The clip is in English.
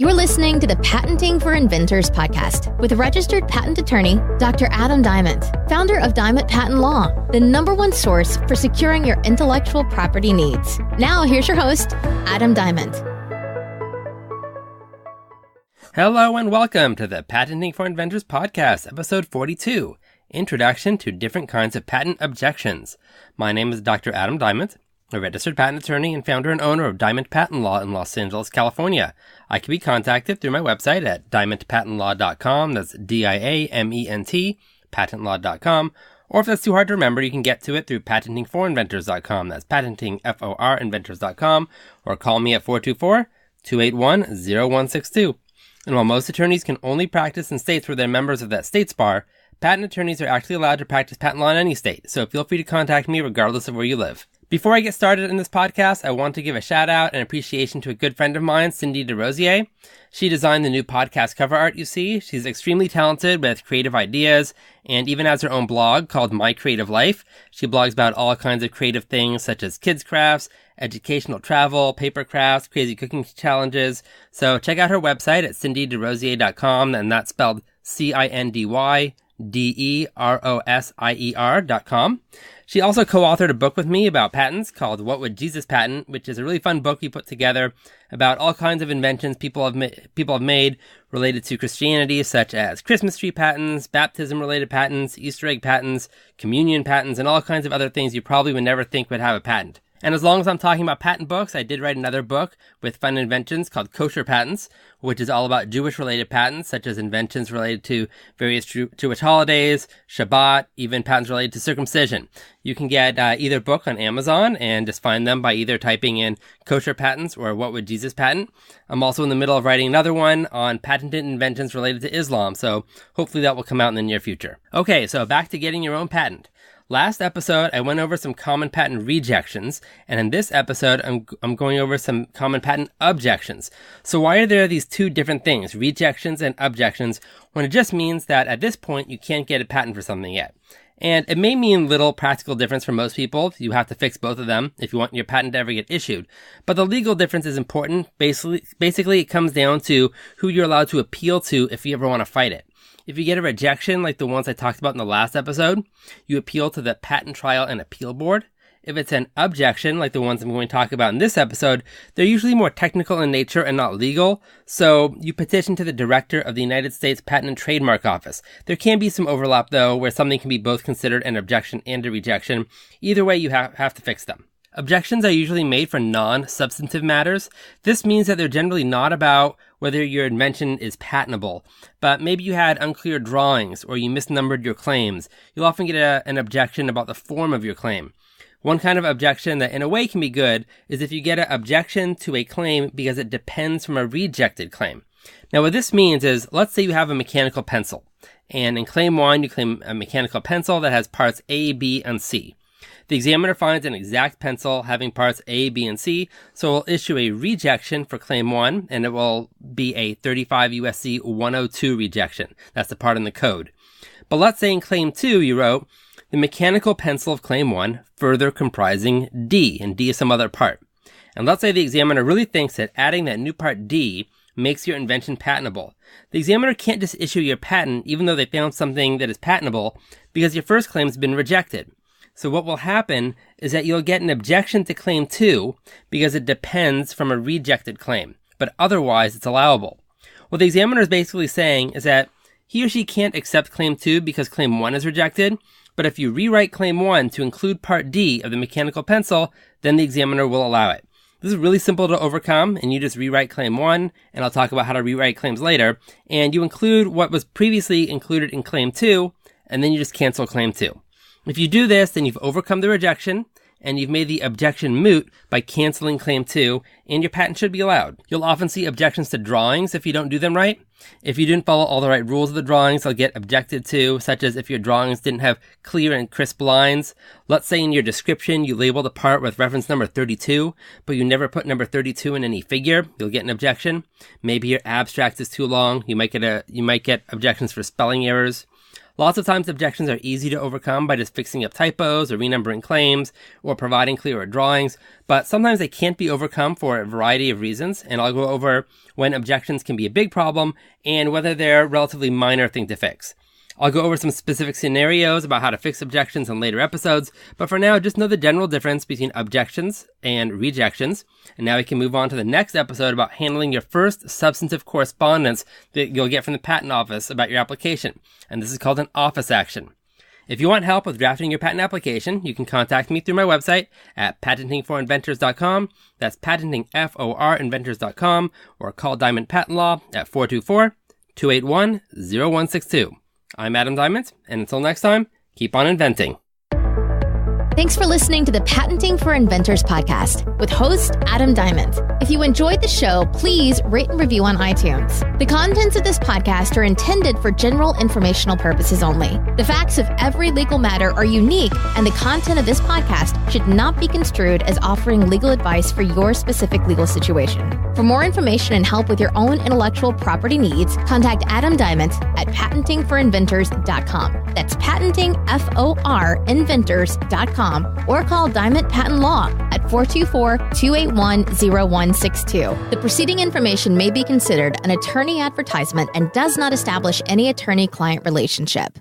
You're listening to the Patenting for Inventors podcast with registered patent attorney, Dr. Adam Diamond, founder of Diamond Patent Law, the #1 source for securing your intellectual property needs. Now, here's your host, Adam Diamond. Hello and welcome to the Patenting for Inventors podcast, episode 42, Introduction to Different Kinds of Patent Objections. My name is Dr. Adam Diamond, a registered patent attorney and founder and owner of Diamond Patent Law in Los Angeles, California. I can be contacted through my website at diamondpatentlaw.com, that's D-I-A-M-E-N-T, patentlaw.com, or if that's too hard to remember, you can get to it through patentingforinventors.com, that's patentingforinventors.com, or call me at 424-281-0162. And while most attorneys can only practice in states where they're members of that state's bar, patent attorneys are actually allowed to practice patent law in any state, so feel free to contact me regardless of where you live. Before I get started in this podcast, I want to give a shout out and appreciation to a good friend of mine, Cindy DeRosier. She designed the new podcast cover art you see. She's extremely talented with creative ideas and even has her own blog called My Creative Life. She blogs about all kinds of creative things such as kids crafts, educational travel, paper crafts, crazy cooking challenges. So check out her website at cindyderosier.com, and that's spelled CindyDerosier.com. She also co-authored a book with me about patents called What Would Jesus Patent, which is a really fun book we put together about all kinds of inventions people have made related to Christianity, such as Christmas tree patents, baptism-related patents, Easter egg patents, communion patents, and all kinds of other things you probably would never think would have a patent. And as long as I'm talking about patent books, I did write another book with fun inventions called Kosher Patents, which is all about Jewish-related patents, such as inventions related to various Jewish holidays, Shabbat, even patents related to circumcision. You can get either book on Amazon and just find them by either typing in Kosher Patents or What Would Jesus Patent. I'm also in the middle of writing another one on patented inventions related to Islam, so hopefully that will come out in the near future. Okay, so back to getting your own patent. Last episode, I went over some common patent rejections, and in this episode, I'm going over some common patent objections. So why are there these two different things, rejections and objections, when it just means that at this point, you can't get a patent for something yet? And it may mean little practical difference for most people. You have to fix both of them if you want your patent to ever get issued. But the legal difference is important. Basically, it comes down to who you're allowed to appeal to if you ever want to fight it. If you get a rejection like the ones I talked about in the last episode, you appeal to the Patent Trial and Appeal Board. If it's an objection like the ones I'm going to talk about in this episode, they're usually more technical in nature and not legal, so you petition to the Director of the United States Patent and Trademark Office. There can be some overlap, though, where something can be both considered an objection and a rejection. Either way, you have to fix them. Objections are usually made for non-substantive matters. This means that they're generally not about whether your invention is patentable, but maybe you had unclear drawings or you misnumbered your claims. You'll often get an objection about the form of your claim. One kind of objection that in a way can be good is if you get an objection to a claim because it depends from a rejected claim. Now what this means is, let's say you have a mechanical pencil, and in claim 1 you claim a mechanical pencil that has parts A, B, and C. The examiner finds an exact pencil having parts A, B, and C, so it will issue a rejection for claim 1, and it will be a 35 U.S.C. 102 rejection. That's the part in the code. But let's say in claim 2 you wrote, the mechanical pencil of claim 1 further comprising D, and D is some other part. And let's say the examiner really thinks that adding that new part D makes your invention patentable. The examiner can't just issue your patent even though they found something that is patentable because your first claim has been rejected. So what will happen is that you'll get an objection to claim 2 because it depends from a rejected claim, but otherwise it's allowable. What the examiner is basically saying is that he or she can't accept claim 2 because claim 1 is rejected, but if you rewrite claim 1 to include part D of the mechanical pencil, then the examiner will allow it. This is really simple to overcome, and you just rewrite claim 1, and I'll talk about how to rewrite claims later, and you include what was previously included in claim 2, and then you just cancel claim 2. If you do this, then you've overcome the rejection, and you've made the objection moot by canceling claim 2, and your patent should be allowed. You'll often see objections to drawings if you don't do them right. If you didn't follow all the right rules of the drawings, they'll get objected to, such as if your drawings didn't have clear and crisp lines. Let's say in your description you label the part with reference number 32, but you never put number 32 in any figure, you'll get an objection. Maybe your abstract is too long, you might get objections for spelling errors. Lots of times objections are easy to overcome by just fixing up typos or renumbering claims or providing clearer drawings, but sometimes they can't be overcome for a variety of reasons, and I'll go over when objections can be a big problem and whether they're a relatively minor thing to fix. I'll go over some specific scenarios about how to fix objections in later episodes, but for now, just know the general difference between objections and rejections. And now we can move on to the next episode about handling your first substantive correspondence that you'll get from the patent office about your application. And this is called an office action. If you want help with drafting your patent application, you can contact me through my website at patentingforinventors.com. That's patentingforinventors.com, or call Diamond Patent Law at 424-281-0162. I'm Adam Diamond, and until next time, keep on inventing. Thanks for listening to the Patenting for Inventors podcast with host Adam Diamond. If you enjoyed the show, please rate and review on iTunes. The contents of this podcast are intended for general informational purposes only. The facts of every legal matter are unique, and the content of this podcast should not be construed as offering legal advice for your specific legal situation. For more information and help with your own intellectual property needs, contact Adam Diamond at patentingforinventors.com. That's patentingforinventors.com. Or call Diamond Patent Law at 424-281-0162. The preceding information may be considered an attorney advertisement and does not establish any attorney-client relationship.